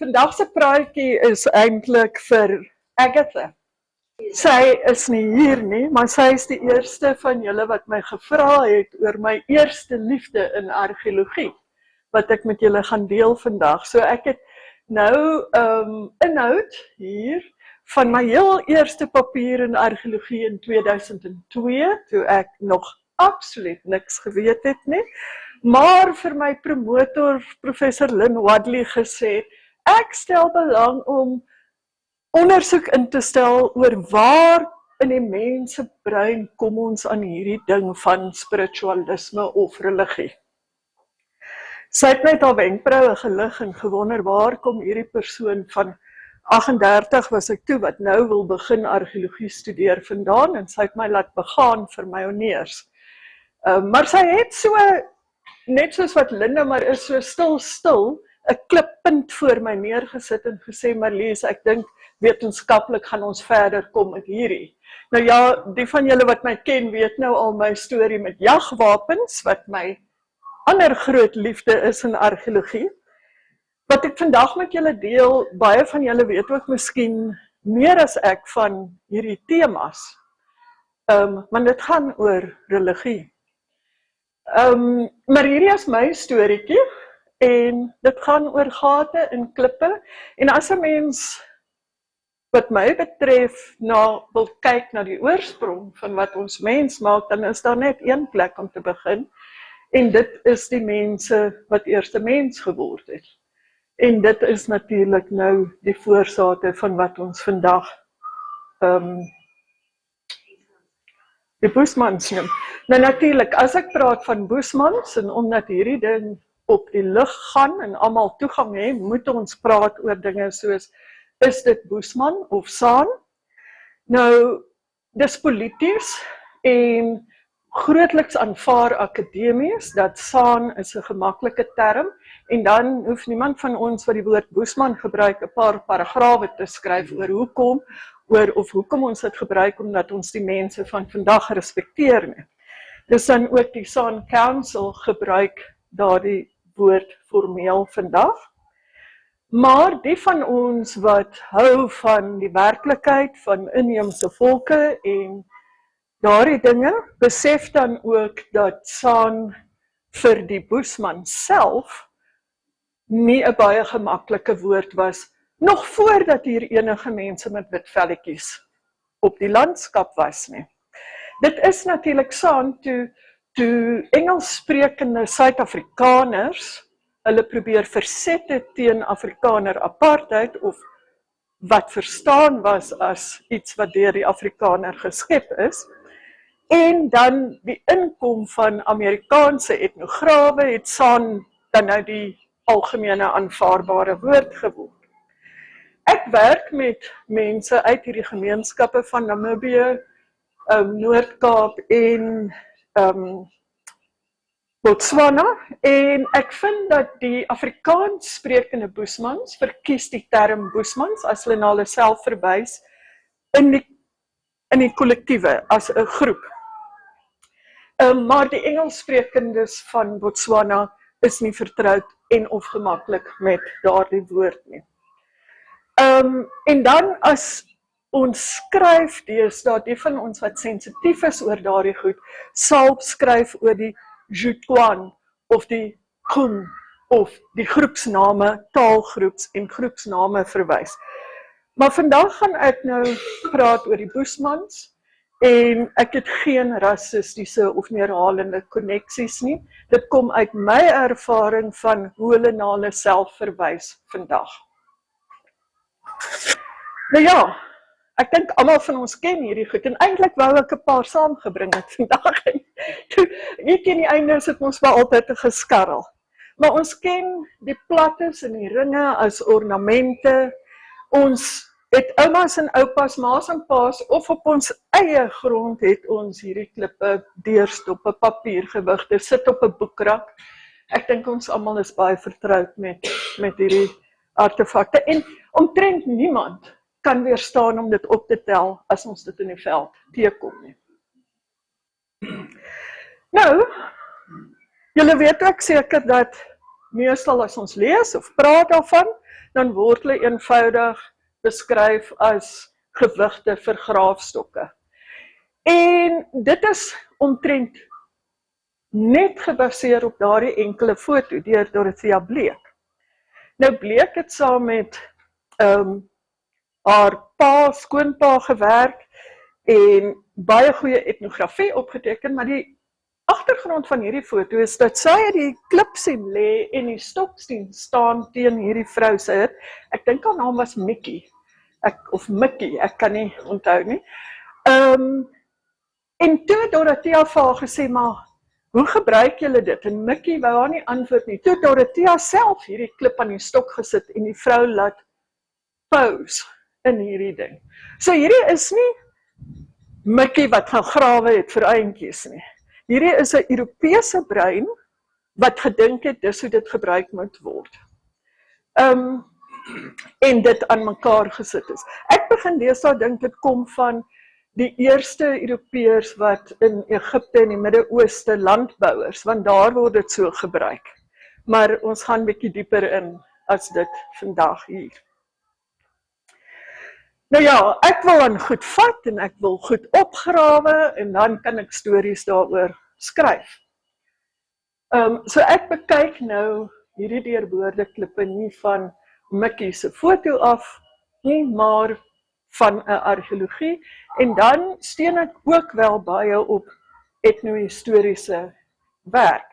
Vandag se praatjie is eintlik vir Agatha. Sy is nie hier nie, maar sy is die eerste van julle wat my gevra het oor my eerste liefde in argeologie, wat ek met julle gaan deel vandag. So ek het nou inhoud hier van my heel eerste papier in argeologie in 2002, toe ek nog absoluut niks geweet het nie, maar vir my promotor, professor Lynn Wadley, gesê, ek stel belang om ondersoek in te stel oor waar in die mens se brein kom ons aan hierdie ding van spiritualisme of religie. Sy het net haar wenkbroue gelig en gewonder waar kom hierdie persoon van 38 was ek toe, wat nou wil begin argeologie studeer vandaan, en sy het my laat begaan vir my honneurs. Maar sy het so, net soos wat Linda maar is, so stil, 'n klippunt voor my neergesit en gesê, Marlies, ek dink wetenskaplik gaan ons verder kom met hierdie. Nou ja, die van julle wat my ken, weet nou al my storie met jagwapens, wat my ander groot liefde is in argeologie. Wat ek vandag met julle deel, baie van julle weet ook miskien meer as ek van hierdie temas, want dit gaan oor religie. Maar hierdie is my storieetjie, en dit gaan oor gate in klippe, en as 'n mens, wat my betref, wil kyk na die oorsprong van wat ons mens maak, dan is daar net een plek om te begin, en dit is die mense wat eerste mens geword het. En dit is natuurlik nou die voorsate van wat ons vandag die Boesmans noem. Nou natuurlik, as ek praat van Boesmans, en omdat hierdie ding op die lug gaan en almal toegang hê, moet ons praat oor dinge soos, is dit Boesman of Saan? Nou, dis polities en grootliks aanvaar akademies, dat Saan is 'n gemaklike term, en dan hoef niemand van ons wat die woord Boesman gebruik 'n paar paragrawe te skryf oor hoekom ons dit gebruik, omdat ons die mense van vandag respekteer nie. Dis dan ook die Saan Council gebruik daardie woord formeel vandag. Maar die van ons wat hou van die werklikheid van inheemse volke en daardie dinge, besef dan ook dat Saan vir die Boesman self nie 'n baie gemaklike woord was, nog voordat hier enige mense met wit velletjies op die landskap was nie. Dit is natuurlik Saan toe Engelssprekende Suid-Afrikaners hulle probeer verset het teen Afrikaner apartheid, of wat verstaan was as iets wat deur die Afrikaner geskep is, en dan die inkom van Amerikaanse etnograwe het Saan dan nou die algemene aanvaarbare woord geword. Ek werk met mense uit hierdie gemeenskappe van Namibië, Noord-Kaap en Botswana, en ek vind dat die Afrikaans sprekende Boesmans verkies die term Boesmans as hulle na hulle self verwys in die kollektiewe, as 'n groep. Maar die Engelssprekendes van Botswana is nie vertroud en of gemaklik met daardie woord nie. En dan as ons skryf deesdae, die van ons wat sensitief is oor daardie goed, sal skryf oor die Jutwan of die Khun of die groepsname, taalgroeps en groepsname verwys. Maar vandag gaan ek nou praat oor die Boesmans, en ek het geen rassistiese of neerhalende konneksies nie. Dit kom uit my ervaring van hoe hulle na hulle self verwys vandag. Nou ja, ek dink almal van ons ken hierdie goed, en eintlik wou ek 'n paar saamgebring het vandag. Hier teen die einde is dit ons wel altyd 'n geskarrel. Maar ons ken die plattes en die ringe as ornamente. Ons het oumas en oupas, ma's en pa's, of op ons eie grond het ons hierdie klippe, deurstoppe, papiergewigte, sit op 'n boekrak. Ek dink ons almal is baie vertroud met hierdie artefakte, en omtrent niemand kan weerstaan om dit op te tel as ons dit in die veld teekom nie. Nou, julle weet ook seker dat meestal as ons lees of praat daarvan, dan word hulle eenvoudig beskryf as gewigte vir graafstokke. En dit is omtrent net gebaseer op daardie enkele foto deur Dorothea Bleek. Nou Bleek het saam met haar skoonpa gewerk en baie goeie etnografie opgeteken, maar die agtergrond van hierdie foto is dat sy die klip sien lê en die stok sien staan teen hierdie vrou se. Ek dink haar naam was Mickey. Of Mickey, ek kan nie onthou nie. En toe Dorothea vir haar gesê, maar hoe gebruik julle dit? En Mickey wou haar nie antwoord nie. Toe Dorothea self hierdie klip aan die stok gesit en die vrou laat pose in hierdie ding. So hierdie is nie Mickey wat gaan grawe het vir eintjies nie. Hierdie is 'n Europese brein wat gedink het dis hoe dit gebruik moet word. En dit aan mekaar gesit is. Ek begin deesdae dink dit kom van die eerste Europeërs wat in Egipte en die Midde-Ooste landbouers, want daar word dit so gebruik. Maar ons gaan bietjie dieper in as dit vandag hier. Nou ja, ek wil dan goed vat en ek wil goed opgrawe en dan kan ek stories daaroor skryf. So ek bekyk nou hierdie deurboorde klippe nie van Mickey se foto af nie, maar van 'n argeologie en dan steun ek ook wel baie op etnohistoriese werk.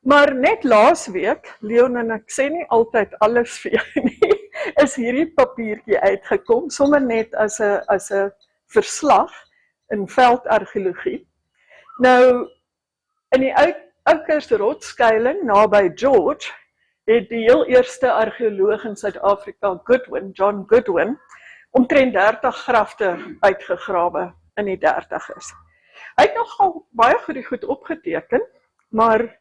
Maar net laasweek, Leon, en ek sê nie altyd alles vir jou nie, is hierdie papiertjie uitgekom, sommer net as 'n verslag in veldargeologie. Nou, in die Oukers rotsskuiling naby George, het die heel eerste argeoloog in Suid-Afrika, John Goodwin, omtrent 30 grafte uitgegrawe in die 30's. Hy het nogal baie goed opgeteken, maar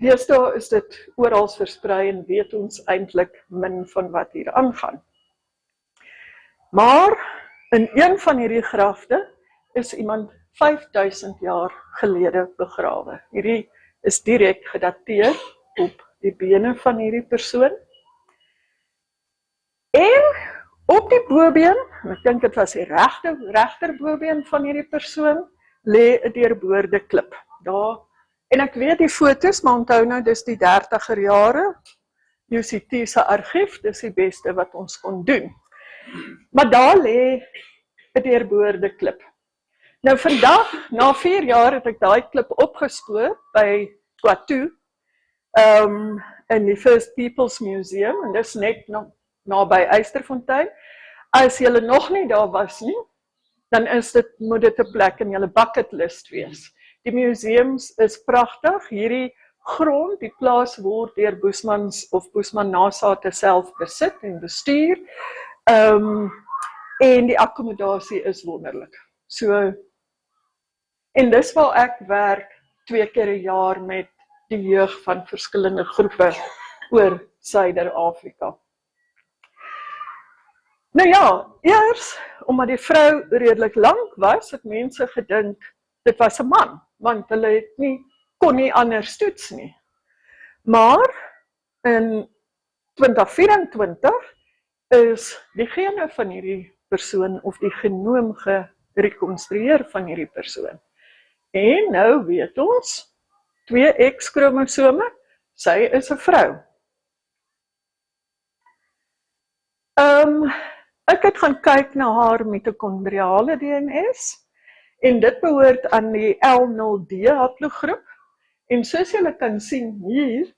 deesdae is dit oral versprei en weet ons eintlik min van wat hier aangaan. Maar in een van hierdie grafte is iemand 5000 jaar gelede begrawe. Hierdie is direk gedateer op die bene van hierdie persoon. En op die bobeen, en ek dink dit was die regter bobeen van hierdie persoon, lê 'n deurboorde klip. Daar, en ek weet die foto's, maar onthou nou, dis die 30er jare, UCT se argief, dis die beste wat ons kon doen. Maar daar lê 'n deurboorde klip. Nou vandag, na 4 jaar, het ek daai klip opgespoor by Kwaatu, in die First Peoples Museum, en dis net naby Eysterfontein. As julle nog nie daar was nie, dan moet dit 'n plek in julle bucket list wees. Die museums is pragtig, hierdie grond, die plaas word deur Boesmans of Boesman nasate self besit en bestuur, en die akkommodasie is wonderlik. So, en dis waar ek werk 2 keer 'n jaar met die jeug van verskillende groepe oor Suider-Afrika. Nou ja, eers, omdat die vrou redelik lank was, het mense gedink, dit was 'n man, want hulle kon nie anders toets nie. Maar, in 2024, is die gene van hierdie persoon, of die genoom gerekonstrueer van hierdie persoon. En nou weet ons, 2 X-kromosome, sy is 'n vrou. Ek het gaan kyk na haar mitokondriale DNS, en dit behoort aan die L0D haplogroep, en soos julle kan sien hier,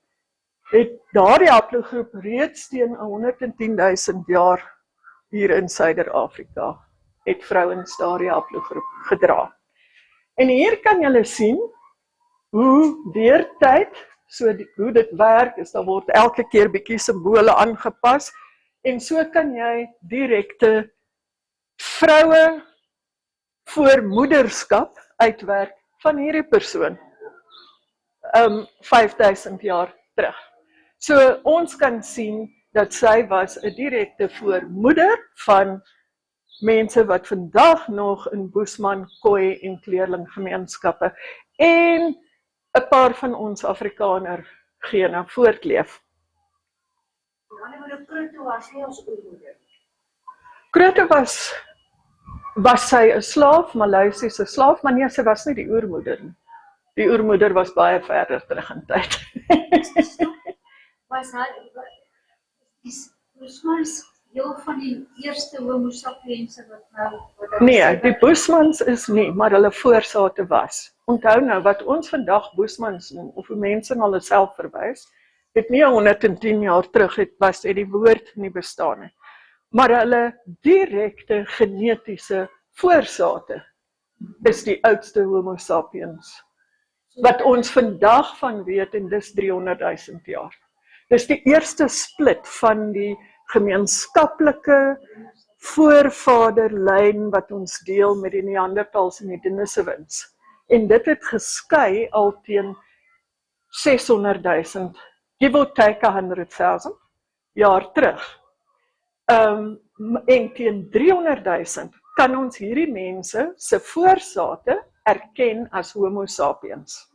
het daardie haplogroep reeds teen 110.000 jaar hier in Suider-Afrika, het vrouens daardie haplogroep gedra. En hier kan julle sien, hoe deur tyd, hoe dit werk, is daar word elke keer bietjie simbole aangepas, en so kan jy direkte vroue voormoederskap uitwerk van hierdie persoon, 5000 jaar terug. So ons kan sien dat sy was 'n direkte voormoeder van mense wat vandag nog in Boesman, Khoi en kleerlinggemeenskappe en 'n paar van ons Afrikaner gene voortleef. Kroto was sy 'n slaaf, Maleisiese slaaf, maar nee, sy was nie die oormoeder nie. Die oormoeder was baie verder terug in tyd. Was Bushmans deel van die eerste homo sapiens wat Nee, die Bushmans is nie, maar hulle voorsate was. Onthou nou, wat ons vandag Bushmans noem, of hoe mense na hulle self verwys, het nie 110 jaar terug het die woord nie bestaan nie. Maar hulle direkte genetiese voorsate is die oudste homo sapiens. Wat ons vandag van weet, en dis 300.000 jaar. Dis die eerste split van die gemeenskaplike voorvaderlyn wat ons deel met die Neandertals en die Denisovans. En dit het geskei al teen 600.000, give or take 100,000 jaar terug. En teen 300.000 kan ons hierdie mense se voorsate erken as homo sapiens.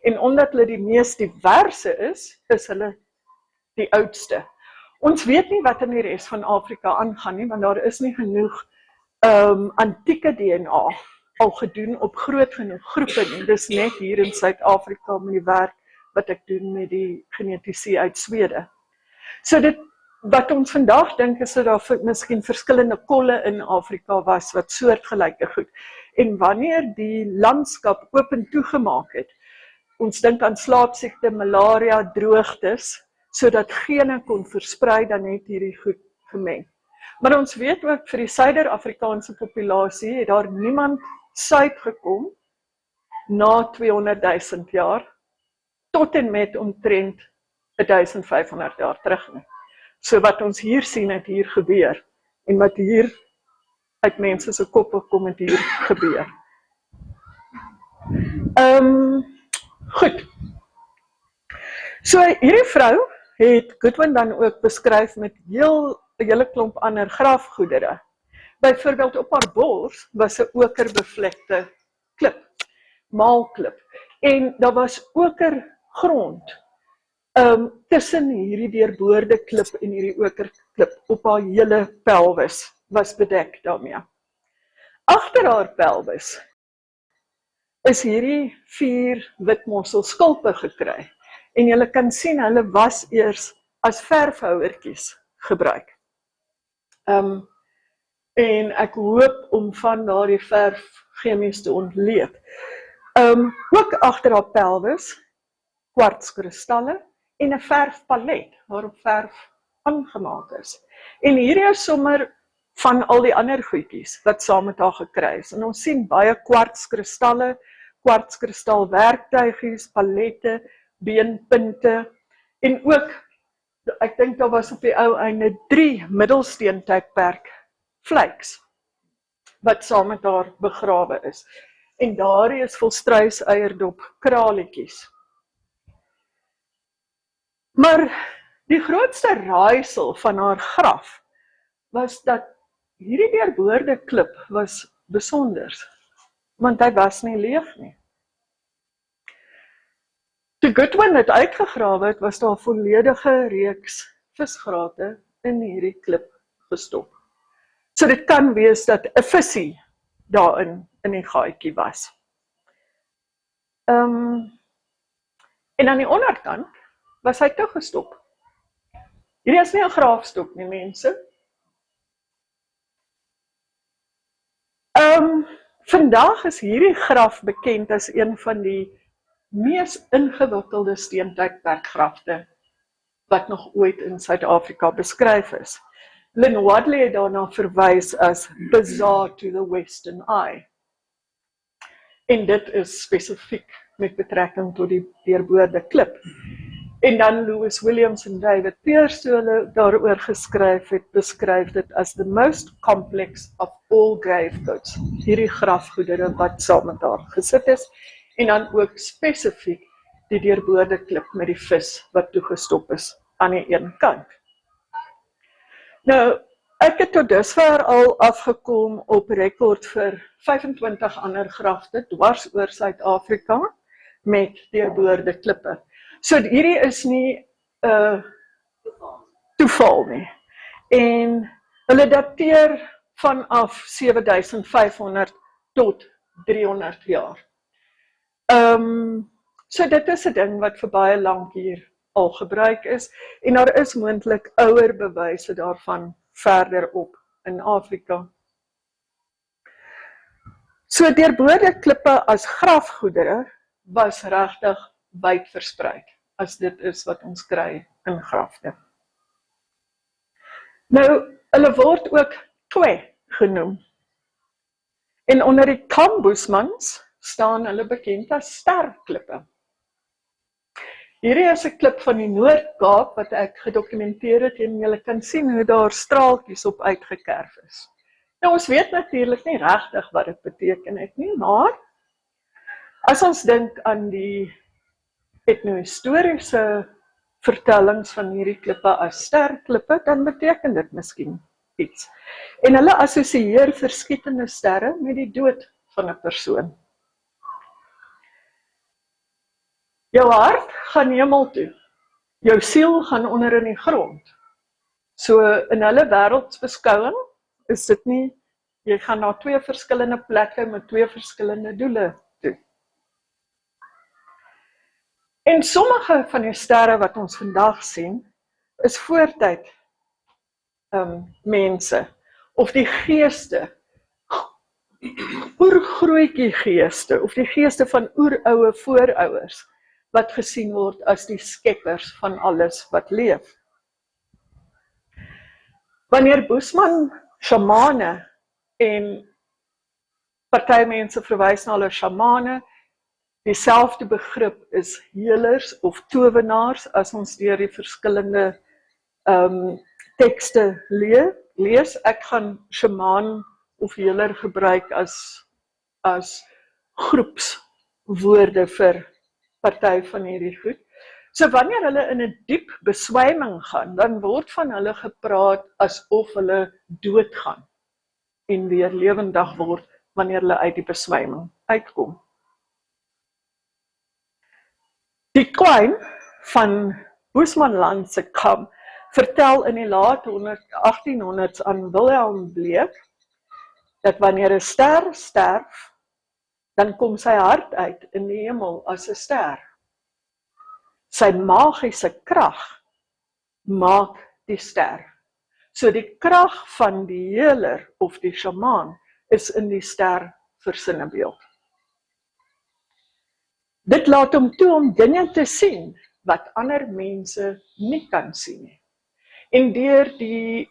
En omdat hulle die mees diverse is hulle die oudste. Ons weet nie wat in die res van Afrika aangaan nie, want daar is nie genoeg antieke DNA al gedoen op groot genoeg groepe nie. Dis net hier in Suid-Afrika met die werk wat ek doen met die genetici uit Swede. So dit wat ons vandag dink is dat daar miskien verskillende kolle in Afrika was wat soortgelyke goed. En wanneer die landskap oop en toegemaak het, ons dink aan slaapsiekte, malaria, droogtes, sodat gene kon versprei, dan het hierdie goed gemeng. Maar ons weet ook vir die Suider-Afrikaanse populasie het daar niemand suid gekom na 200.000 jaar tot en met omtrent 1500 jaar terug nie. So wat ons hier sien het hier gebeur en wat hier uit mense se koppe kom het hier gebeur. Goed. So hierdie vrou het Goodwin dan ook beskryf met 'n hele klomp ander grafgoedere. Byvoorbeeld op haar bors was 'n okerbevlekte klip, maalklip. En daar was okergrond tussen hierdie deurboorde klip en hierdie okerklip op haar hele pelvis was bedek daarmee. Agter haar pelvis is hierdie 4 witmosselskulpe gekry. En julle kan sien, hulle was eers as verfhouertjies gebruik. En ek hoop om van daardie verf chemies te ontleed. Ook agter haar pelvis, kwartskristalle en 'n verfpalet waarop verf aangemaak is. En hierdie is sommer van al die ander goedjies wat saam met haar gekry is. En ons sien baie kwartskristalle, kwartskristalwerktuigies, palette, beenpunte en ook, ek dink daar was op die ou einde 3 middelsteentydperk vleks wat saam met haar begrawe is. En daardie is volstruiseierdop kraletjies. Maar die grootste raaisel van haar graf was dat hierdie deurboorde klip was besonders, want hy was nie leeg nie. Toe Goodwin het uitgegrawe het, was daar 'n volledige reeks visgrate in hierdie klip gestop. So dit kan wees dat 'n visie daarin in die gaatjie was. En aan die onderkant was hy toegestop. Hierdie is nie 'n graafstok nie, mense. Vandag is hierdie graf bekend as een van die mees ingewikkelde steentydperkgrafte wat nog ooit in Suid-Afrika beskryf is. Lynn Wadley het daarna verwys as bizarre to the western eye. En dit is spesifiek met betrekking tot die deurboorde klip. En dan Lewis Williams en David Pearce, toe hulle daaroor geskryf het, beskryf dit as the most complex of all grave goods. Hierdie grafgoedere wat saam met haar gesit is, en dan ook spesifiek die deurboorde klip met die vis wat toegestop is aan die een kant. Nou, ek het tot dusver al afgekom op rekord vir 25 ander grafte dwars oor Suid-Afrika met deurboorde klippe. So hierdie is nie toeval nie. En hulle dateer vanaf 7500 tot 300 jaar. So dit is 'n ding wat vir baie lank hier al gebruik is, en daar is moontlik ouer bewyse daarvan verder op in Afrika. So deurbode klippe as grafgoedere was regtig wyd versprei, as dit is wat ons kry in grafte. Nou, hulle word ook kwe genoem. En onder die Kam-Boesmans staan hulle bekend as sterklippe. Hierdie is 'n klip van die Noord-Kaap wat ek gedokumenteer het en julle kan sien hoe daar straaltjies op uitgekerf is. Nou ons weet natuurlik nie regtig wat dit beteken het nie, maar as ons dink aan die etnohistoriese vertellings van hierdie klippe as sterklippe, dan beteken dit miskien iets. En hulle assosieer verskietende sterre met die dood van 'n persoon. Jou hart gaan hemel toe. Jou siel gaan onder in die grond. So in hulle wêreldsbeskouing is dit nie, jy gaan na twee verskillende plekke met twee verskillende doele toe. En sommige van die sterre wat ons vandag sien, is voortyd mense, of die geeste, oergrootjie geeste, of die geeste van oeroue voorouers, wat gesien word as die skeppers van alles wat leef. Wanneer Boesman shamane en party mense verwys na hulle shamane, dieselfde begrip is healers of towenaars, as ons deur die verskillende tekste lees. Ek gaan shaman of healer gebruik as groepswoorde vir party van hierdie goed. So wanneer hulle in 'n diep beswyming gaan, dan word van hulle gepraat asof hulle doodgaan en weer lewendig word wanneer hulle uit die beswyming uitkom. Die Quine van Boesmanland se Kam vertel in die laat 1800s aan Wilhelm Bleek dat wanneer 'n ster sterf, dan kom sy hart uit in die hemel as 'n ster. Sy magiese krag maak die ster. So die krag van die healer of die shamaan is in die ster versinnebeeld. Dit laat hom toe om dinge te sien wat ander mense nie kan sien nie. En deur die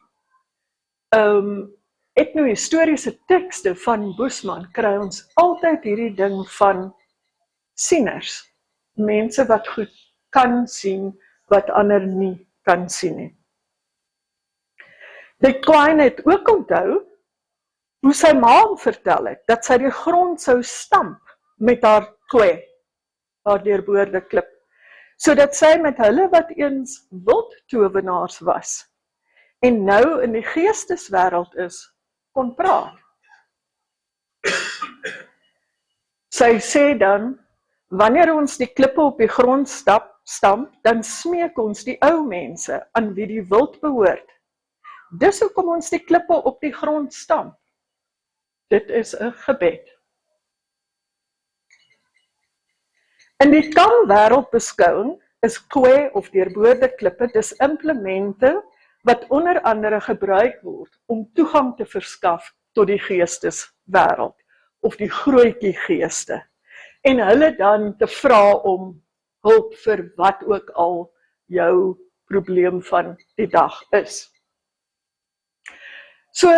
etnohistoriese tekste van Boesman kry ons altyd hierdie ding van sieners, mense wat goed kan sien wat ander nie kan sien nie. Die Quine het ook onthou hoe sy ma hom vertel het dat sy die grond sou stamp met haar kwe, haar deurbode klip, sodat sy met hulle wat eens wildtowenaars was en nou in die geesteswêreld is, kon praat. Sy sê dan, wanneer ons die klippe op die grond stamp, dan smeek ons die ou mense aan wie die wild behoort. Dis hoekom ons die klippe op die grond stamp. Dit is 'n gebed. In die Kam-wêreldbeskouing is kwe of deurbode klippe dis implemente wat onder andere gebruik word om toegang te verskaf tot die geesteswêreld of die grootjie geeste en hulle dan te vra om hulp vir wat ook al jou probleem van die dag is. So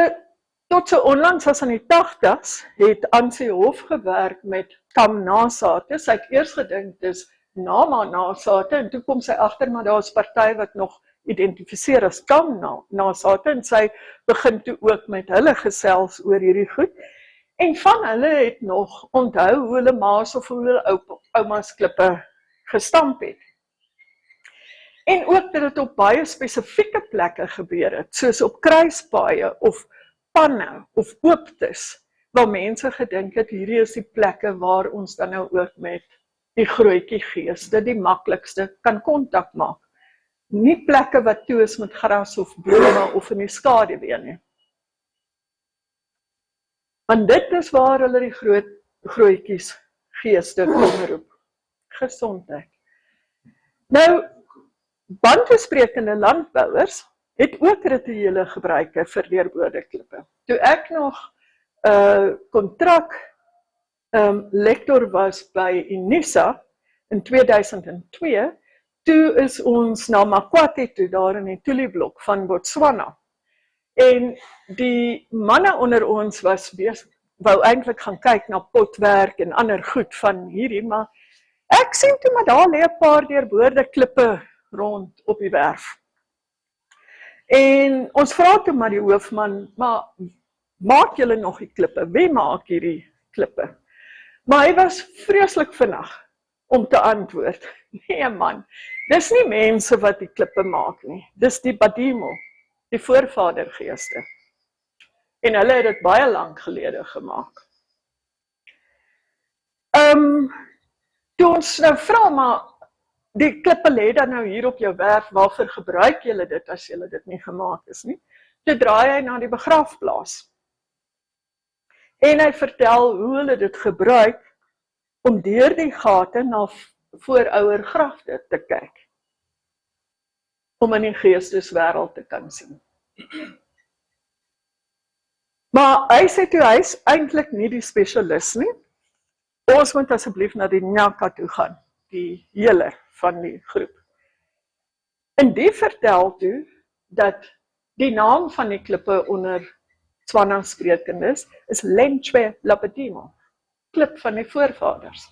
tot so onlangs as aan die 80s het Ansie Hof gewerk met Kam-nasate. Sy het eers gedink dis Nama-nasate en toe kom sy agter maar daar's party wat nog identifiseer as Kam-nasate en sy begin toe ook met hulle gesels oor hierdie goed. En van hulle het nog onthou hoe hulle ma's of hoe hulle ouma's klippe gestamp het. En ook dat dit op baie spesifieke plekke gebeur het, soos op kruispaaie of panne of ooptes, waar mense gedink het hierdie is die plekke waar ons dan nou ook met die grootjie geeste die maklikste kan kontak maak. nie plekke wat toe is met gras of bome of in die skaduwee nie. Want dit is waar hulle die grootjies geeste kom roep. Gesondheid. Nou, Bantu-sprekende landbouers het ook rituele gebruike vir deurboorde-klippe. Toe ek nog kontrak lektor was by Unisa in 2002, toe is ons na Makwate toe, daar in die Tuli-blok van Botswana. En die manne onder ons wou eintlik gaan kyk na potwerk en ander goed van hierdie, maar ek sien toe maar daar lê 'n paar deurboorde-klippe rond op die werf. En ons vra toe maar die hoofman, maar maak julle nog die klippe? Wie maak hierdie klippe? Maar hy was vreeslik vinnig om te antwoord. Nee man, dis nie mense wat die klippe maak nie. Dis die Badimo, die voorvadergeeste. En hulle het dit baie lank gelede gemaak. Toe ons nou vra, maar die klippe lê dan nou hier op jou werf, waarvoor gebruik julle dit as julle dit nie gemaak is nie? Toe draai hy na die begraafplaas. En hy vertel hoe hulle dit gebruik om deur die gate na voorouer grafte te kyk. Om in die geesteswêreld te kan sien. Maar hy sê toe, hy is eintlik nie die spesialis nie. Ons moet asseblief na die Nyaka toe gaan, die healer van die groep. En die vertel toe, dat die naam van die klippe onder Tswana sprekendes is Lenchwe Lapedimo, klip van die voorvaders.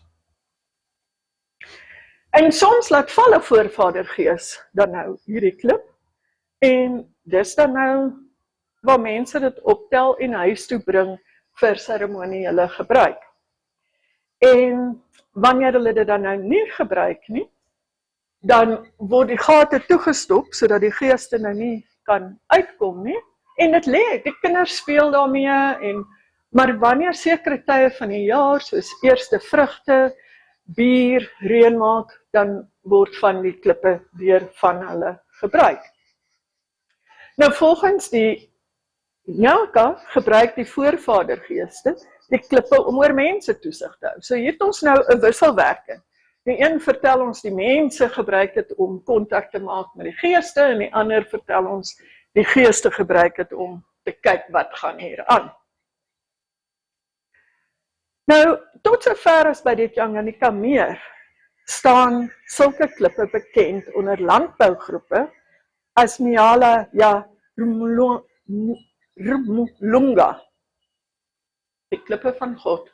En soms laat val 'n voorvadergees dan nou hierdie klip, en dis dan nou waar mense dit optel en huis toe bring vir seremoniële gebruik. En wanneer hulle dit dan nou nie gebruik nie, dan word die gate toegestop, sodat die geeste nou nie kan uitkom nie, en dit lê, die kinders speel daarmee, maar wanneer sekere tye van die jaar, soos eerste vrugte, bier, reënmaak, dan word van die klippe deur van hulle gebruik. Nou volgens die Nyaka gebruik die voorvadergeeste die klippe om oor mense toesig te hou. So hier het ons nou 'n wisselwerking. Die een vertel ons die mense gebruik dit om kontak te maak met die geeste, en die ander vertel ons die geeste gebruik dit om te kyk wat gaan hier aan. Nou, tot sover as by die Tanganyika meer staan sulke klippe bekend onder landbougroepe as Miala Rumulunga, die klippe van God.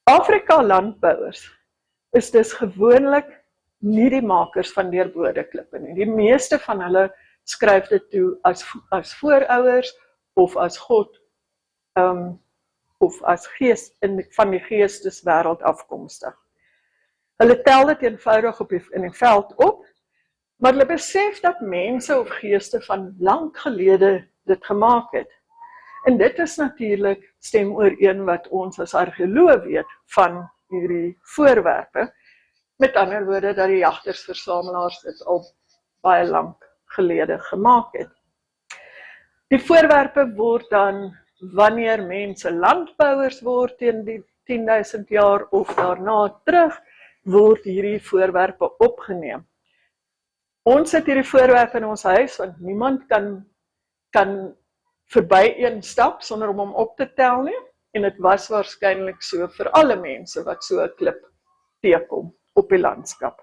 Afrika landbouers is dus gewoonlik nie die makers van deurbode klippe nie. Die meeste van hulle skryf dit toe as voorouers of as God, of as gees van die geesteswêreld afkomstig. Hulle tel dit eenvoudig in die veld op, maar hulle besef dat mense of geeste van lank gelede dit gemaak het. En dit is natuurlik stem ooreen wat ons as argeoloog weet van hierdie voorwerpe. Met ander woorde dat die jagters-versamelaars dit al baie lank gelede gemaak het. Die voorwerpe word dan, wanneer mense landbouers word teen die 10.000 jaar of daarna terug, word hierdie voorwerpe opgeneem. Ons het hierdie voorwerpe in ons huis, want niemand kan verby een stap sonder om hom op te tel nie, en dit was waarskynlik so vir alle mense wat so 'n klip teekom op die landskap.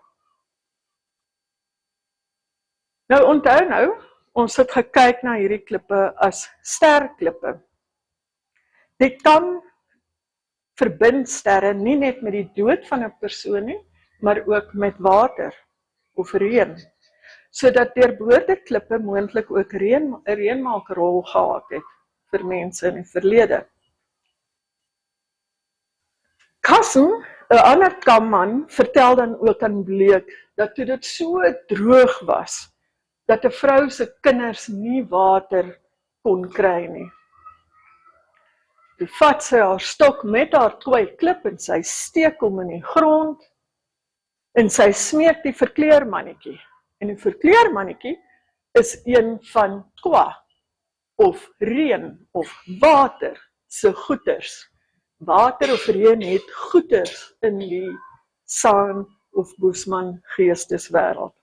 Nou onthou nou, ons het gekyk na hierdie klippe as sterklippe. Dit kan verbind sterre nie net met die dood van 'n persoon nie, maar ook met water of reën, sodat deurbode klippe moontlik ook 'n reënmaakrol gehad het vir mense in die verlede. Kassen, 'n ander kamman, vertel dan ook aan Bleek dat toe dit so droog was, dat 'n vrou se kinders nie water kon kry nie. Toe vat sy haar stok met haar 2 klip en sy steek hom in die grond, En sy smeek die verkleermannetjie. En die verkleermannetjie is een van kwa, of reën, of water se goeters. Water of reën het goeters in die Saan of Boesman geesteswêreld.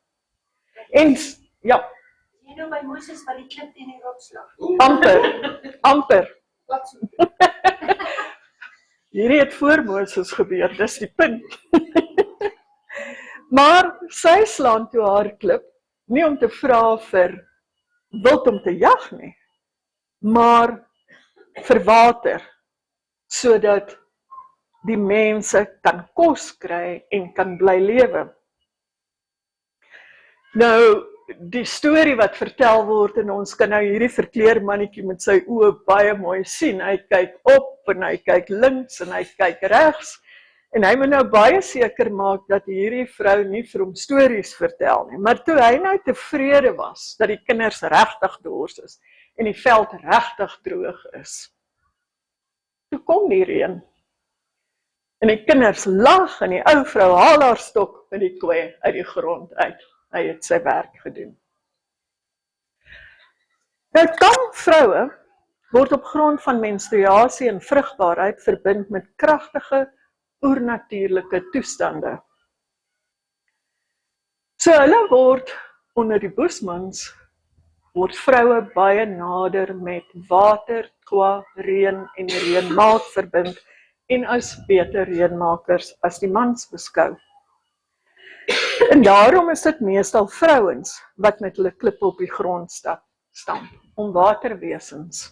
En, ja, Jy nou by Moses wat die klip teen die rots lag. amper. Wat so? Hierdie het voor Moses gebeur, dis die punt. Maar sy slaan toe haar klip, nie om te vra vir wild om te jag nie, maar vir water, sodat die mense kan kos kry en kan bly lewe. Nou, die storie wat vertel word, en ons kan nou hierdie verkleermannetjie met sy oë baie mooi sien, hy kyk op, en hy kyk links, en hy kyk regs, en hy moet nou baie seker maak, dat hierdie vrou nie vir hom stories vertel nie, maar toe hy nou tevrede was, dat die kinders regtig dors is, en die veld regtig droog is, toe kom die reën, en die kinders lag, en die ou vrou haal haar stok met die koeie uit die grond uit. Hy het sy werk gedoen. Nou, vroue word op grond van menstruasie en vrugbaarheid verbind met kragtige, oornatuurlike toestande. So hulle word onder die Boesmans, word vroue baie nader met water, kwa, reën en reënmaak verbind en as beter reënmakers as die mans beskou. En daarom is dit meestal vrouens wat met hulle klippe op die grond stamp, om waterwesens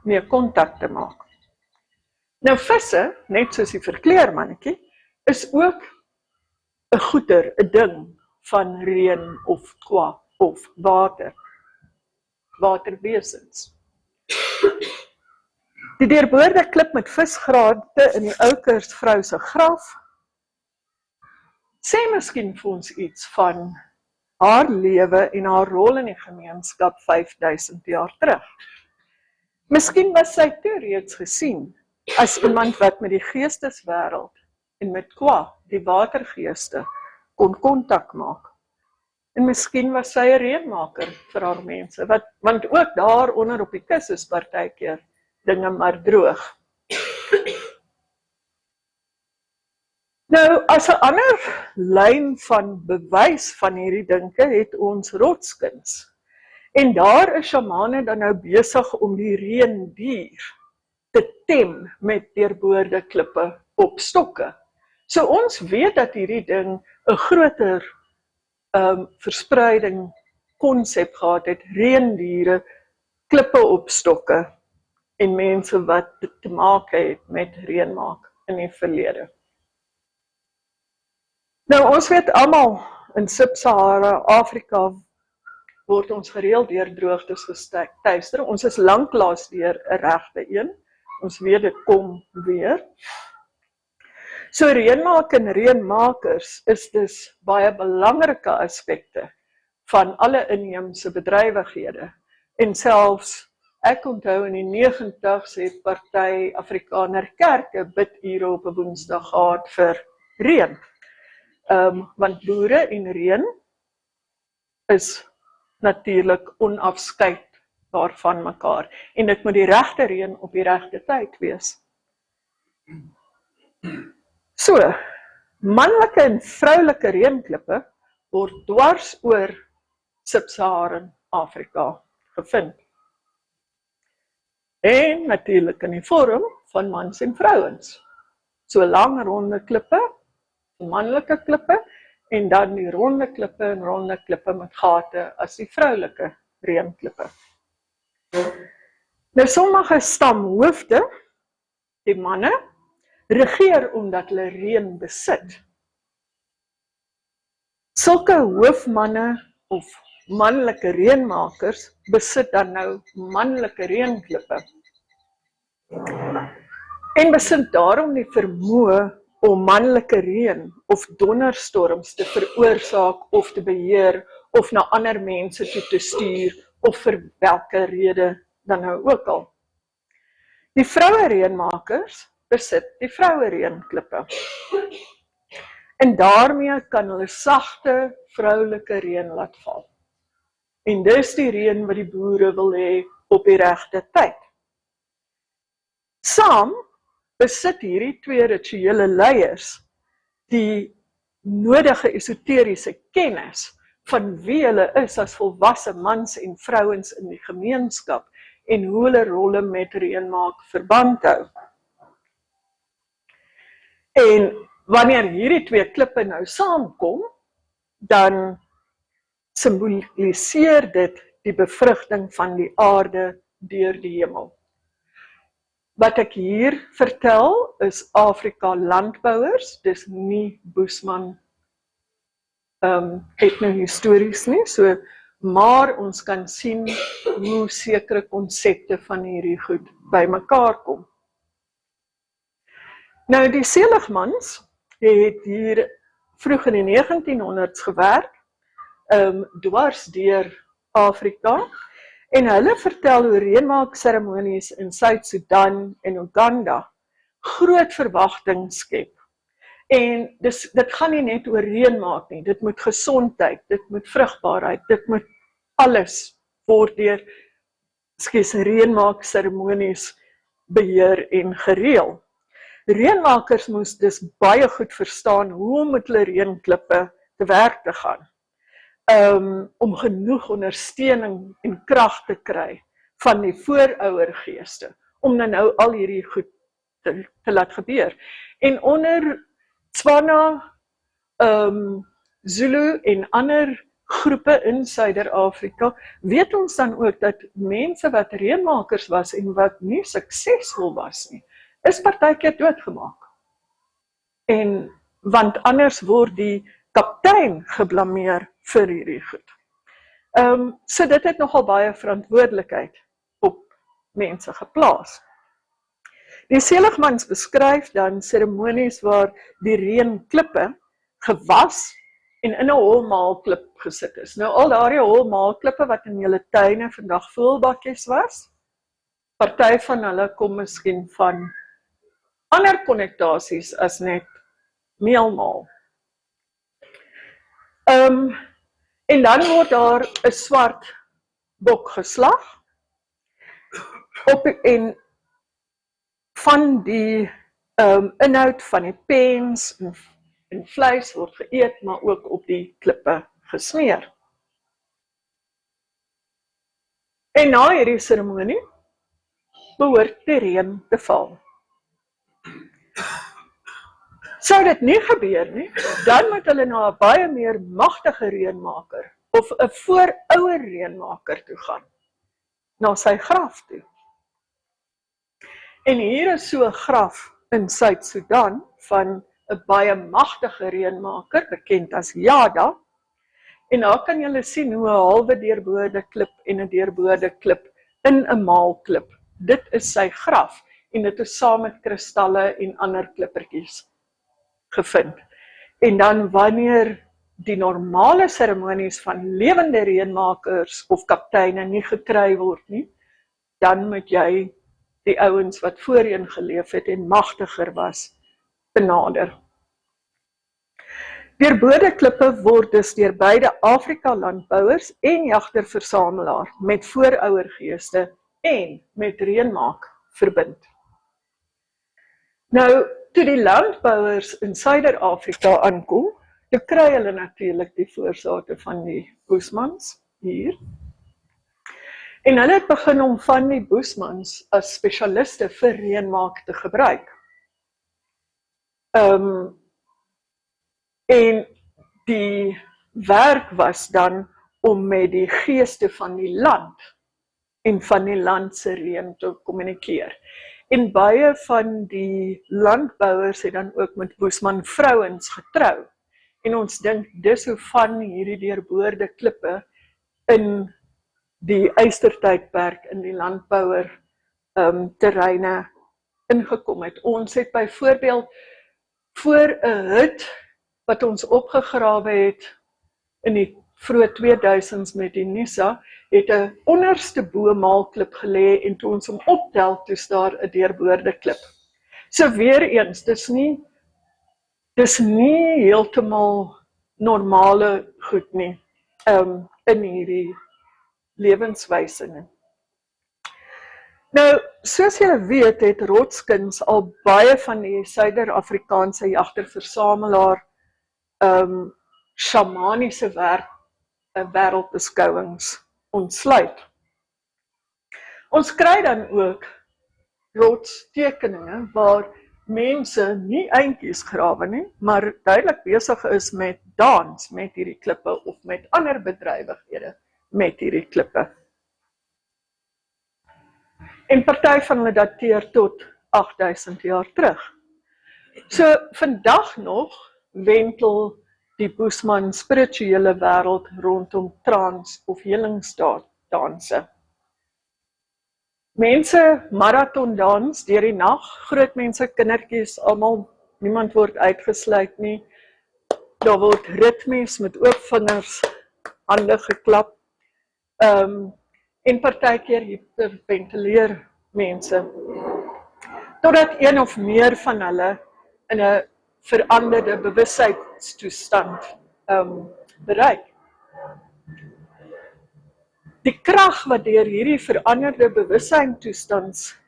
mee kontak te maak. Nou visse, net soos die verkleermannetjie, is ook 'n goeder, 'n ding van reën of kwa of water, waterwesens. Die deurboorde klip met visgrate in die oukersvrou se graf sê miskien vir ons iets van haar lewe en haar rol in die gemeenskap 5000 jaar terug. Miskien was sy toe reeds gesien as iemand wat met die geesteswêreld en met kwa, die watergeeste, kon kontak maak. En miskien was sy 'n reënmaker vir haar mense, want ook daar onder op die kus is partykeer dinge maar droog. Nou, as 'n ander lyn van bewys van hierdie dinge het ons rotskuns. En daar is shamane dan nou besig om die reendier te tem met deurboorde klippe op stokke. So ons weet dat hierdie ding 'n groter verspreiding konsep gehad het, reendiere, klippe op stokke en mense wat te maak het met reënmaak in die verlede. Nou ons weet almal in Sub-Sahara Afrika word ons gereeld deur droogtes getuister. Ons is lanklaas deur 'n regte een. Ons weet dit kom weer. So reënmaak en reënmakers is dus baie belangrike aspekte van alle inheemse bedrywighede. En selfs, ek onthou in die 90's het party Afrikaner kerke bidure op 'n Woensdag gehad vir reën. Want boere en reën is natuurlik onafskeidbaar van mekaar. En dit moet die regte reën op die regte tyd wees. So, manlike en vroulike reënklippe word dwars oor Sub-Saharan Afrika gevind. En natuurlik in die vorm van mans en vrouens. So lang ronde klippe, manlike klippe, en dan die ronde klippe met gate as die vroulike reënklippe. Nou sommige stamhoofde, die manne, regeer omdat hulle reën besit. Sulke hoofmanne of manlike reënmakers besit dan nou manlike reënklippe. En besit daarom die vermoë om manlike reën of donderstorms te veroorsaak of te beheer of na ander mense toe te stuur of vir welke rede dan nou ook al. Die vroue reënmakers besit die vroue reënklippe. En daarmee kan hulle sagte, vroulike reën laat val. En dis die reën wat die boere wil hê op die regte tyd. Saam besit hierdie twee rituele leiers die nodige esoteriese kennis van wie hulle is as volwasse mans en vrouens in die gemeenskap en hoe hulle rolle met reënmaak verband hou. En wanneer hierdie twee klippe nou saamkom, dan simboliseer dit die bevrugting van die aarde deur die hemel. Wat ek hier vertel is Afrika landbouers, dis nie Boesman etnohistories nie, maar ons kan sien hoe sekere konsepte van hierdie goed bymekaar kom. Nou die Seligmans het hier vroeg in die 1900s gewerk, dwars deur Afrika, en hulle vertel hoe reënmaakseremonies in Suid-Sudan en Uganda groot verwagting skep. En dit gaan nie net oor reënmaak nie, dit moet gesondheid, dit moet vrugbaarheid, dit moet alles word deur reënmaakseremonies beheer en gereël. Reënmakers moes dus baie goed verstaan hoe om met hulle reënklippe te werk te gaan. Om genoeg ondersteuning en krag te kry van die vooroudergeeste, om nou al hierdie goed te laat gebeur. En onder Tswana, Zulu en ander groepe in Suider-Afrika, weet ons dan ook dat mense wat reënmakers was en wat nie suksesvol was nie, is partykeer doodgemaak. En want anders word die kaptein geblameer vir hierdie goed. So dit het nogal baie verantwoordelikheid op mense geplaas. Die Seligmans beskryf dan seremonies waar die reënklippe gewas en in 'n holmaalklip gesit is. Nou al daardie holmaalklippe wat in julle tuine vandag voelbakkies was, party van hulle kom miskien van ander konnektasies as net meelmaal. En dan word daar 'n swart bok geslag en van die inhoud van die pens en vleis word geëet, maar ook op die klippe gesmeer. En na hierdie seremonie behoort die reën te val. Sou dit nie gebeur nie, dan moet hulle na 'n baie meer magtige reënmaker of 'n voorouer reënmaker toe gaan, na sy graf toe. En hier is so 'n graf in Suid-Sudan van 'n baie magtige reënmaker, bekend as Yada, en daar kan julle sien hoe 'n halwe deurboorde klip en 'n deurboorde klip in 'n maalklip. Dit is sy graf, en dit is saam met kristalle en ander klippertjies gevind. En dan wanneer die normale seremonies van lewende reënmakers of kapteine nie gekry word nie, dan moet jy die ouens wat voorheen geleef het en magtiger was, benader. Deurboorde klippe word dus deur beide Afrika landbouers en jagter-versamelaar met voorouergeeste en met reënmaak verbind. Nou, toe die landbouers in Suider-Afrika aankom, toe kry hulle natuurlik die voorsate van die Boesmans hier. En hulle het begin om van die Boesmans as spesialiste vir reënmaak te gebruik. En die werk was dan om met die geeste van die land en van die land se reën te kommunikeer. En baie van die landbouers het dan ook met Boesman vrouens getrou. En ons dink dis hoe van hierdie deurboorde klippe in die ystertydperk in die landbouer terreine ingekom het. Ons het byvoorbeeld voor 'n hut wat ons opgegrawe het in die vroeë 2000s met die NISA, het 'n onderste bo maalklip gelê en toe ons hom optel, toe daar 'n deurboorde klip. So weer eens, dis dis nie heeltemal normale goed nie, in hierdie lewenswyse nie. Nou, soos julle weet, het Rotskins al baie van die Suider-Afrikaanse jagter-versamelaar shamaniese wêreldbeskouings ontsluit. Ons kry dan ook rotstekeninge waar mense nie eintjies grawe nie, maar duidelik besig is met dans met hierdie klippe of met ander bedrywighede met hierdie klippe. En party van hulle dateer tot 8000 jaar terug. So vandag nog wentel die Boesman spirituele wêreld rondom trans of helingsdanse. Mense marathon dans deur die nag, groot mense, kindertjies, almal, niemand word uitgesluit nie. Daar word ritmies met oop vingers, hande geklap. En partykeer hyperventileer mense. Totdat een of meer van hulle in 'n veranderde bewustheidstoestand bereik. Die krag wat deur hierdie veranderde bewustheidstoestand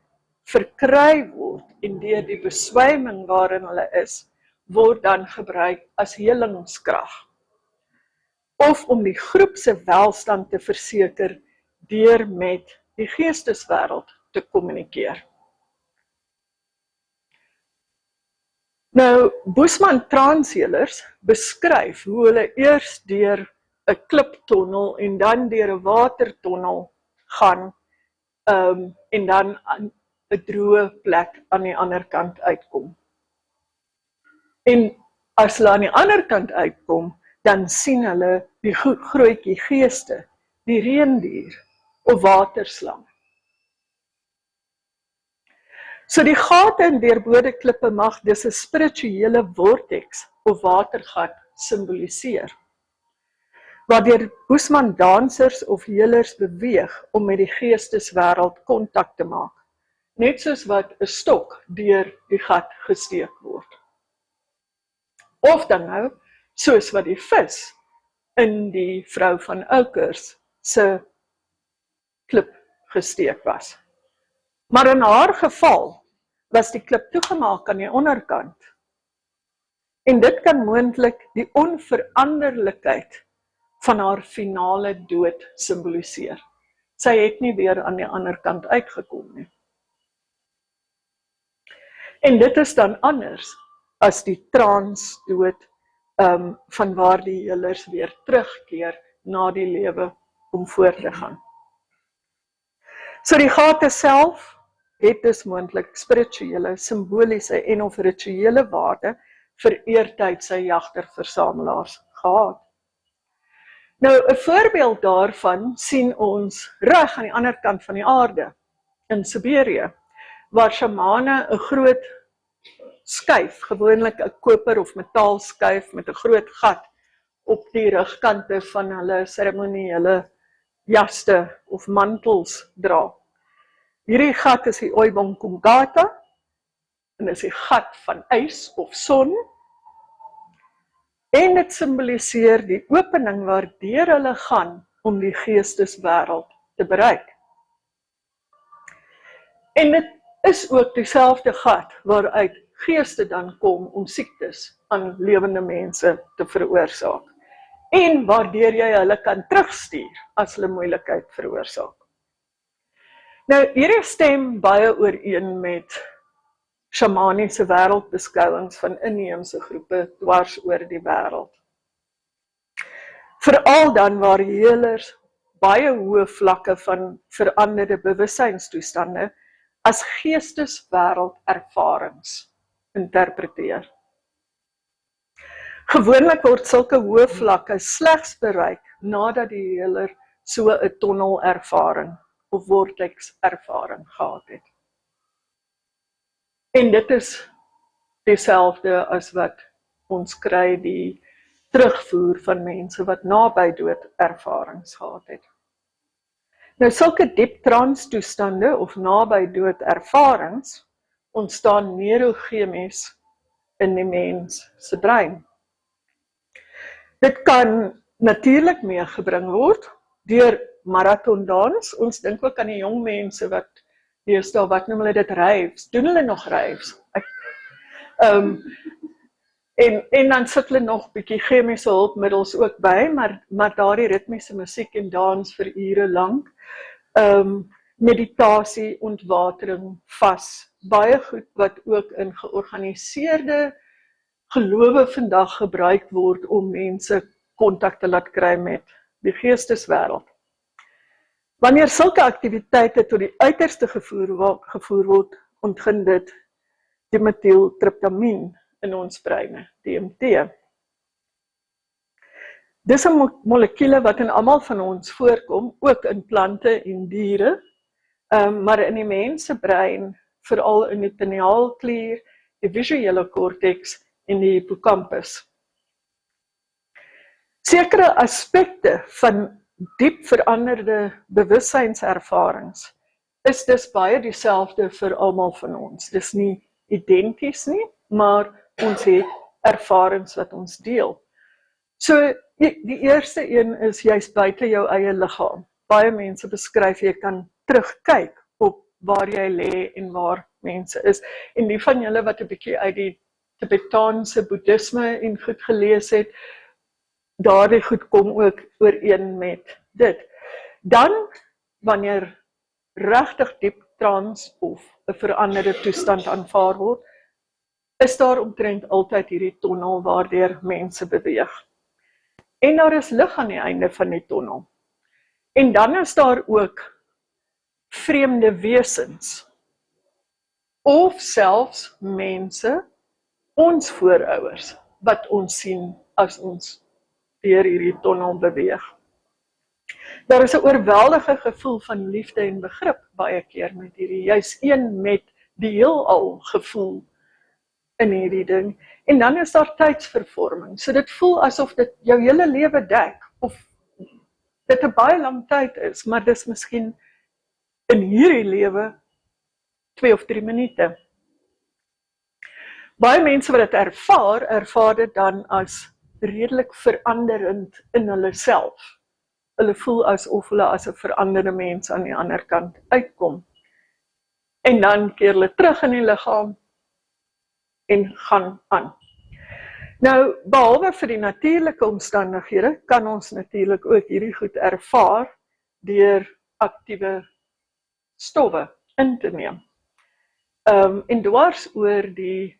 verkry word en deur die beswyming waarin hulle is, word dan gebruik as helingskrag. Of om die groep se welstand te verseker deur met die geesteswêreld te kommunikeer. Nou, Boesman transhelers beskryf hoe hulle eers deur 'n kliptonnel en dan deur 'n watertonnel gaan en dan aan 'n droë plek aan die ander kant uitkom. En as hulle aan die ander kant uitkom, dan sien hulle die grootjie geeste, die reendier of waterslang. So die gate in deurbode klippe mag dis 'n spirituele vortex of watergat simboliseer, waardeur Boesman dansers of helers beweeg om met die geesteswêreld kontak te maak, net soos wat 'n stok deur die gat gesteek word. Of dan nou, soos wat die vis in die vrou van Oukers se klip gesteek was. Maar in haar geval was die klip toegemaak aan die onderkant. En dit kan moontlik die onveranderlikheid van haar finale dood simboliseer. Sy het nie weer aan die ander kant uitgekom nie. En dit is dan anders as die transdood van waar die helers weer terugkeer na die lewe om voort te gaan. So die gate self het dus moontlik spirituele, simboliese en of rituele waarde vir eertyd sy jagter-versamelaars gehad. Nou, 'n voorbeeld daarvan sien ons reg aan die ander kant van die aarde, in Siberië, waar shamane 'n groot skyf, gewoonlik 'n koper of metaal skyf met 'n groot gat op die rugkante van hulle seremoniële jaste of mantels dra. Hierdie gat is die Oibong Kongata, en is die gat van ys of son, en dit simboliseer die opening waardeur hulle gaan om die geesteswêreld te bereik. En dit is ook dieselfde gat waaruit geeste dan kom om siektes aan lewende mense te veroorsaak, en waardeur jy hulle kan terugstuur as hulle moeilikheid veroorsaak. Nou, hierdie stem baie ooreen met shamaniese wêreldbeskouings van inheemse groepe dwars oor die wêreld. Veral dan waar helers baie hoë vlakke van veranderde bewustheidstoestande as geesteswêreldervarings interpreteer. Gewoonlik word sulke hoë vlakke slegs bereik nadat die heler so 'n tonnelervaring of vortex-ervaring gehad het. En dit is dieselfde as wat ons kry die terugvoer van mense wat naby dood ervarings gehad het. Nou, sulke diep transtoestande of naby dood ervarings ontstaan neurochemies in die mens se brein. Dit kan natuurlik meegebring word deur marathondans. Ons dink ook aan die jong mense wat deesdae, wat noem hulle dit, raves. Doen hulle nog raves? En dan sit hulle nog bietjie chemiese hulpmiddels ook by, maar daardie ritmiese musiek en dans vir ure lank. Meditasie, ontwatering, vas, baie goed wat ook in georganiseerde gelowe vandag gebruik word om mense kontak te laat kry met die geesteswêreld. Wanneer sulke aktiwiteite tot die uiterste gevoer word, ontgin dit dimethyltryptamien in ons breine, DMT. Dis 'n molekuule wat in almal van ons voorkom, ook in plante en diere, maar in die mens se brein, veral in die pinealklier, die visuele korteks en die hippocampus. Sekere aspekte van diep veranderde bewustzynservarings is dus baie dieselfde vir almal van ons. Dis nie identies nie, maar ons het ervarings wat ons deel. So, die eerste een is jy's buite jou eie liggaam. Baie mense beskryf jy kan terugkyk op waar jy lê en waar mense is. En die van julle wat 'n bietjie uit die Tibetaanse boeddhisme en goed gelees het, daardie goed kom ook ooreen met dit. Dan, wanneer regtig diep trans of 'n veranderde toestand aanvaar word, is daar omtrent altyd hierdie tonnel waardeur mense beweeg. En daar is lig aan die einde van die tonnel. En dan is daar ook vreemde wesens, of selfs mense, ons voorouers, wat ons sien as ons deur hierdie tonnel beweeg. Daar is 'n oorweldige gevoel van liefde en begrip baie keer met hierdie, jy's een met die heelal gevoel in hierdie ding. En dan is daar tydsvervorming, so dit voel asof dit jou hele lewe dek, of dit 'n baie lang tyd is, maar dis miskien in hierdie lewe 2 of 3 minute. Baie mense wat dit ervaar dit dan as redelik veranderend in hulle self. Hulle voel asof hulle as 'n veranderde mens aan die ander kant uitkom. En dan keer hulle terug in die liggaam en gaan aan. Nou, behalwe vir die natuurlike omstandighede, kan ons natuurlik ook hierdie goed ervaar deur aktiewe stowwe in te neem. En dwars oor die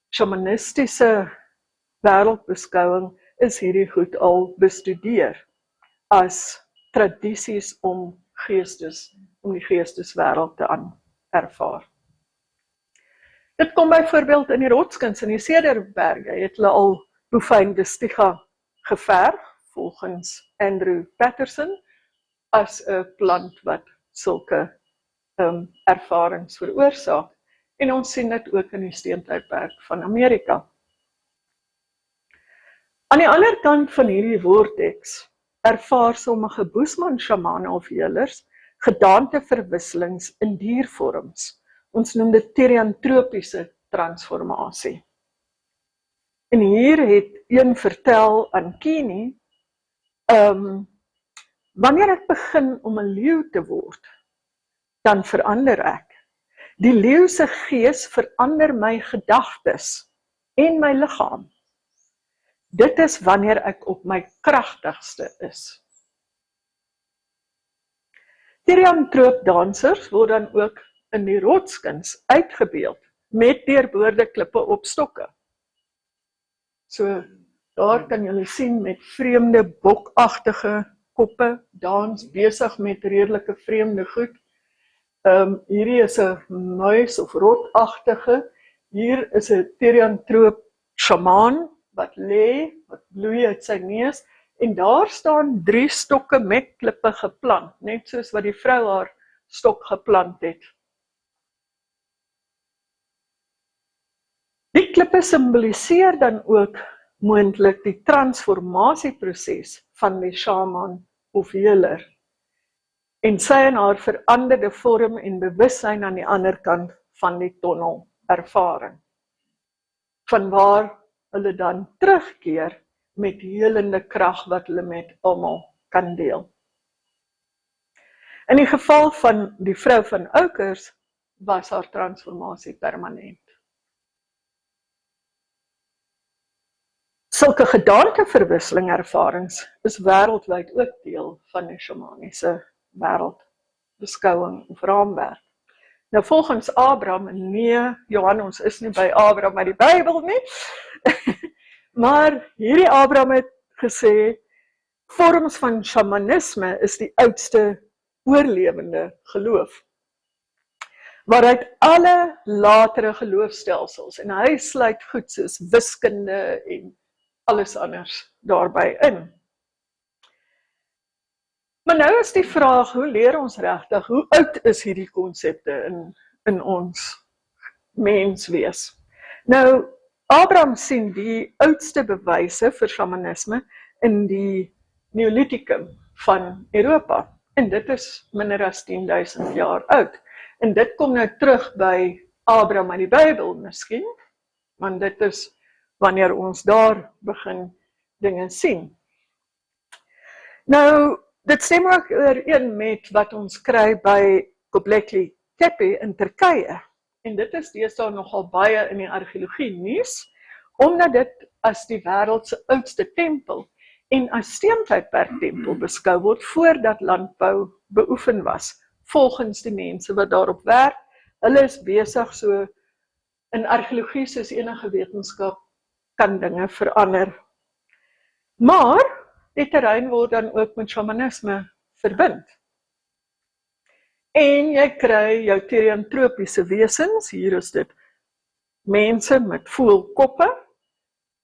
shamanistiese wêreldbeskouing is hierdie goed al bestudeer as tradisies om die geesteswêreld te ervaar. Dit kom byvoorbeeld in die rotskuns in die Cederberge, het hulle al Bouffin de Stiga geverf, volgens Andrew Patterson, as 'n plant wat sulke ervarings veroorsaak. En ons sien dit ook in die Steentydperk van Amerika. Aan die ander kant van hierdie vortex ervaar sommige Boesman-shamane of healers gedaanteverwisselings in diervorms. Ons noem dit theriantropiese transformasie. En hier het een vertel aan Kini, wanneer ek begin om 'n leeu te word, dan verander ek. Die leeu se gees verander my gedagtes en my liggaam. Dit is wanneer ek op my kragtigste is. Theriantroopdansers word dan ook in die rotskuns uitgebeeld met deurboorde klippe op stokke. So, daar kan julle sien met vreemde bokagtige koppe, dans besig met redelike vreemde goed. Hierdie is 'n muis of rotagtige. Hier is 'n theriantroop shamaan wat lê, wat bloei uit sy neus, en daar staan 3 stokke met klippe geplant, net soos wat die vrou haar stok geplant het. Die klippe simboliseer dan ook moontlik die transformasieproses van die shaman of healer, en sy en haar veranderde vorm en bewussyn aan die ander kant van die tonnel ervaring. vanwaar hulle dan terugkeer met helende krag wat hulle met almal kan deel. In die geval van die vrou van Oukers was haar transformasie permanent. Sulke gedaanteverwisseling ervarings is wêreldwyd ook deel van die shamaniese wêreldbeskouing of raamwerk. Nou volgens Abraham, nee, Johan, ons is nie by Abraham uit die Bybel nie, maar hierdie Abraham het gesê, vorms van shamanisme is die oudste oorlewende geloof, waaruit alle latere geloofstelsels, en hy sluit goed soos wiskunde en alles anders daarby in. Maar nou is die vraag, hoe leer ons regtig, hoe oud is hierdie konsepte in ons menswees? Nou, Abraham sien die oudste bewyse vir shamanisme in die Neolithicum van Europa, en dit is minder as 10.000 jaar oud. En dit kom nou terug by Abraham uit die Bybel miskien, want dit is wanneer ons daar begin dinge sien. Nou, dit stem ook ooreen met wat ons kry by Göbekli Tepe in Turkye. En dit is deesdae nogal baie in die argeologie nuus, omdat dit as die wêreld se oudste tempel en as steentydperktempel beskou word voordat landbou beoefen was, volgens die mense wat daarop werk. Hulle is besig so in argeologie soos enige wetenskap kan dinge verander. Maar die terrein word dan ook met shamanisme verbind. En jy kry jou theriantropiese wesens, hier is dit mense met voëlkoppe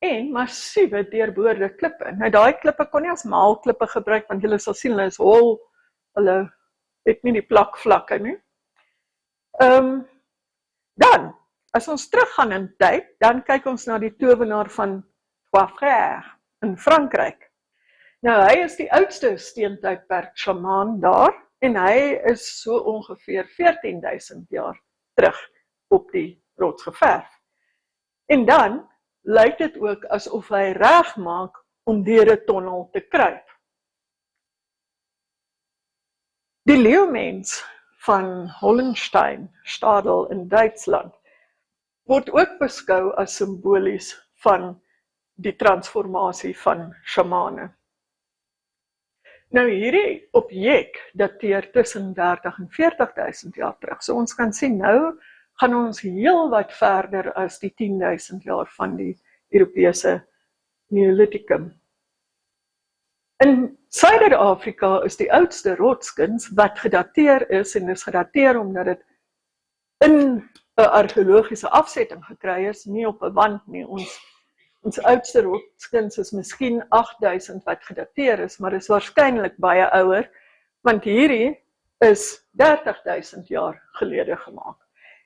en massiewe deurboorde klippe. Nou daai klippe kon nie as maalklippe gebruik, want julle sal sien, hulle is hol, hulle het nie die plakvlakke nie. Dan, as ons teruggaan in tyd, dan kyk ons na die towenaar van Poitiers in Frankryk. Nou, hy is die oudste steentydperk shamaan daar, en hy is so ongeveer 14.000 jaar terug op die rots geverf. En dan lyk dit ook asof hy reg maak om deur 'n tonnel te kruip. Die leeumens van Hollenstein, Stadel in Duitsland, word ook beskou as simbolies van die transformasie van shamane. Nou hierdie objek dateer tussen 30 en 40.000 jaar terug. So ons kan sien, nou gaan ons heel wat verder as die 10.000 jaar van die Europese Neolithicum. In Suider-Afrika is die oudste rotskuns wat gedateer is, en is gedateer omdat dit in 'n argeologiese afsetting gekry is, nie op 'n wand nie. Ons oudste rotskuns is miskien 8.000 wat gedateer is, maar is waarskynlik baie ouer, want hierdie is 30.000 jaar gelede gemaak.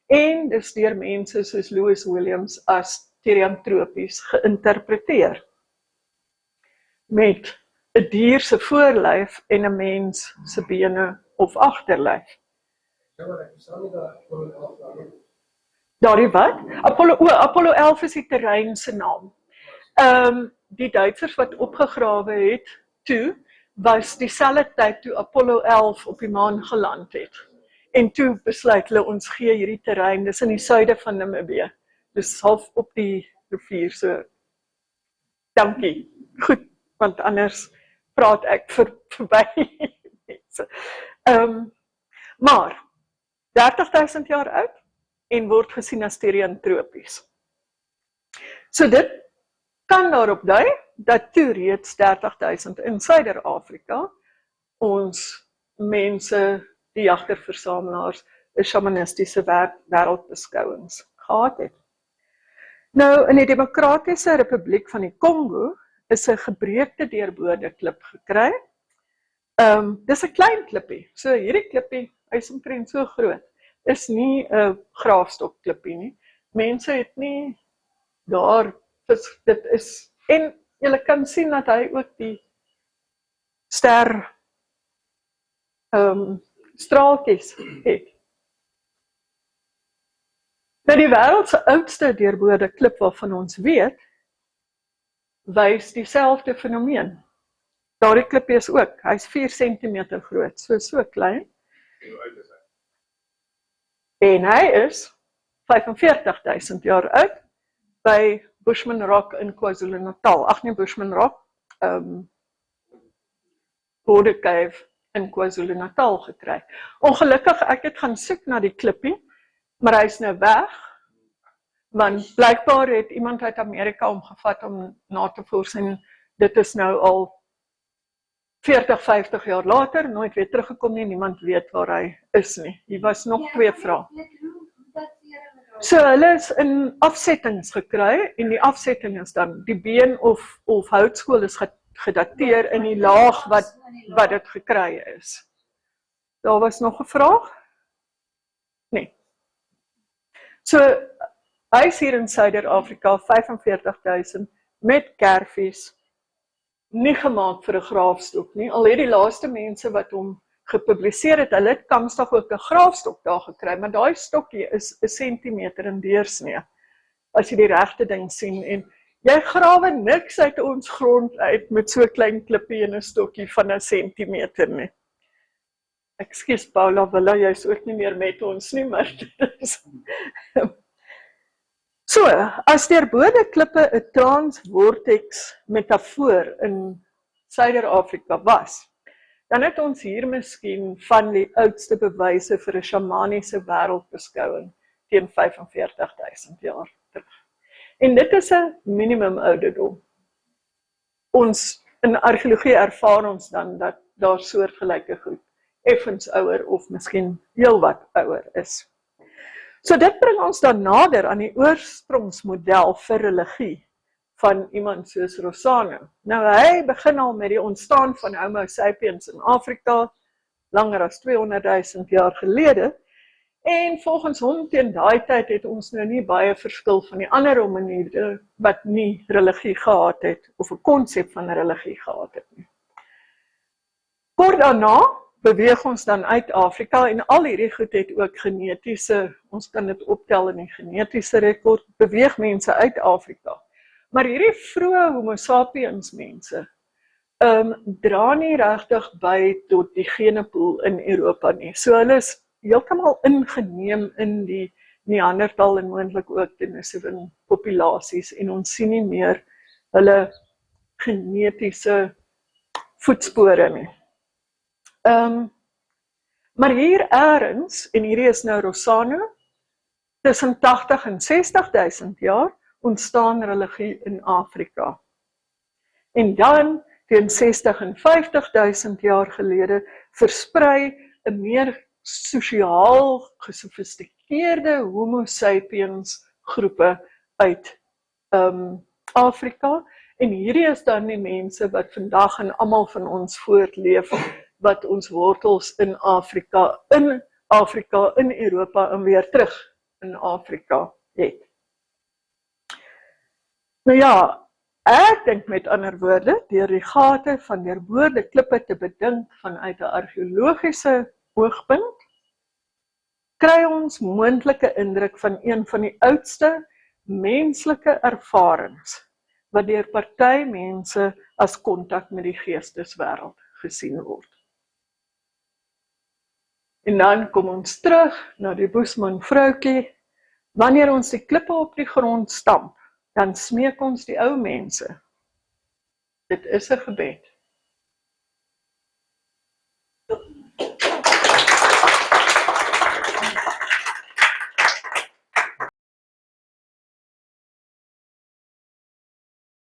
En dis deur mense soos Lewis Williams as theriantropies geïnterpreteer. Met 'n dier se voorlyf en 'n mens se bene of agterlyf. Daardie wat? Apollo 11 is die terrein se naam. Die Duitsers wat opgegrawe het toe, was dieselfde tyd toe Apollo 11 op die maan geland het. En toe besluit hulle, ons gee hierdie terrein, dis in die suide van Namibië. Dis half op die rivier, so dankie. Goed, want anders praat ek verby mense. Maar 30.000 jaar oud en word gesien as theriantropies. So dit kan daarop dui dat toe reeds 30.000 in Suider-Afrika ons mense, die jagter-versamelaars, 'n shamanistiese wêreldbeskouings gehad het. Nou, in die Demokratiese Republiek van die Kongo is 'n gebreekte deurboorde klip gekry. Dis 'n klein klippie, so hierdie klippie, hy is omtrent so groot, is nie 'n graafstok klippie nie. Mense het nie daar, dit is, en jy kan sien dat hy ook die straaltjies het. Nou die wêreld se oudste deurbode klip waarvan ons weet, wys dieselfde fenomeen. Daardie klippie is ook, hy's 4 cm groot, so klein. En hy is 45.000 jaar oud by Bushman Rock in KwaZulu-Natal. Ag nee, Bushman Rock, Border Cave in KwaZulu-Natal gekry. Ongelukkig, ek het gaan soek na die klippie, maar hy is nou weg, want blykbaar het iemand uit Amerika omgevat om na te vors en dit is nou al 40, 50 jaar later, nooit weer teruggekom nie, niemand weet waar hy is nie. Hier was nog 2 vrae. So hulle is in afsettings gekry, en die afsetting is dan, die been of houtskool is gedateer in die laag wat dit gekry is. Daar was nog 'n vraag? Nee. So, hy is hier in Suider-Afrika, 45.000, met kerfies, nie gemaak vir 'n graafstok nie. Al het die laaste mense wat hom gepubliseer het, hulle het Kamsdag ook 'n graafstok daar gekry, maar daai stokkie is 1 centimeter in deursnee, as jy die regte ding sien, en jy grawe niks uit ons grond uit met so 'n klein klippie en 'n stokkie van 1 centimeter nie. Ekskuus Paula, Willa, jy is ook nie meer met ons nie, maar dit is... So, as deurbode klippe 'n transvortex metafoor in Suider-Afrika was, dan het ons hier miskien van die oudste bewyse vir 'n shamaniese wêreldbeskouing teen 45.000 jaar terug. En dit is 'n minimum ouderdom. Ons in argeologie ervaar ons dan dat daar soortgelyke goed effens ouer of miskien heelwat ouer is. So dit bring ons dan nader aan die oorsprongsmodel vir religie van iemand soos Rosano. Nou hy begin al met die ontstaan van Homo sapiens in Afrika, langer as 200.000 jaar gelede, en volgens hom teen daai tyd het ons nou nie baie verskil van die ander hominide wat nie religie gehad het, of 'n konsep van religie gehad het nie. Kort daarna beweeg ons dan uit Afrika, en al hierdie goed het ook genetiese, ons kan dit optel in die genetiese rekord, beweeg mense uit Afrika. Maar hierdie vroeë Homo sapiens mense dra nie regtig by tot die genepool in Europa nie. So hulle is heeltemal ingeneem in die Neandertal en moontlik ook Denisovan populasies, en ons sien nie meer hulle genetiese voetspore nie. Maar hier ergens, en hierdie is nou Rosano, tussen 80 en 60.000 jaar, ontstaan religie in Afrika. En dan, teen 60 en 50.000 jaar gelede, versprei 'n meer sosiaal gesofistikeerde Homo sapiens groepe uit Afrika, en hierdie is dan die mense wat vandag en almal van ons voortleef, wat ons wortels in Afrika, in Europa en weer terug in Afrika het. Nou ja, ek dink met ander woorde, deur die gate van deurbode klippe te bedink vanuit 'n argeologiese oogpunt, kry ons moontlike indruk van een van die oudste menslike ervarings, wat deur party mense as kontak met die geesteswêreld gesien word. En dan kom ons terug na die Bushman vroutjie. Wanneer ons die klippe op die grond stamp, dan smeek ons die ou mense. Dit is 'n gebed.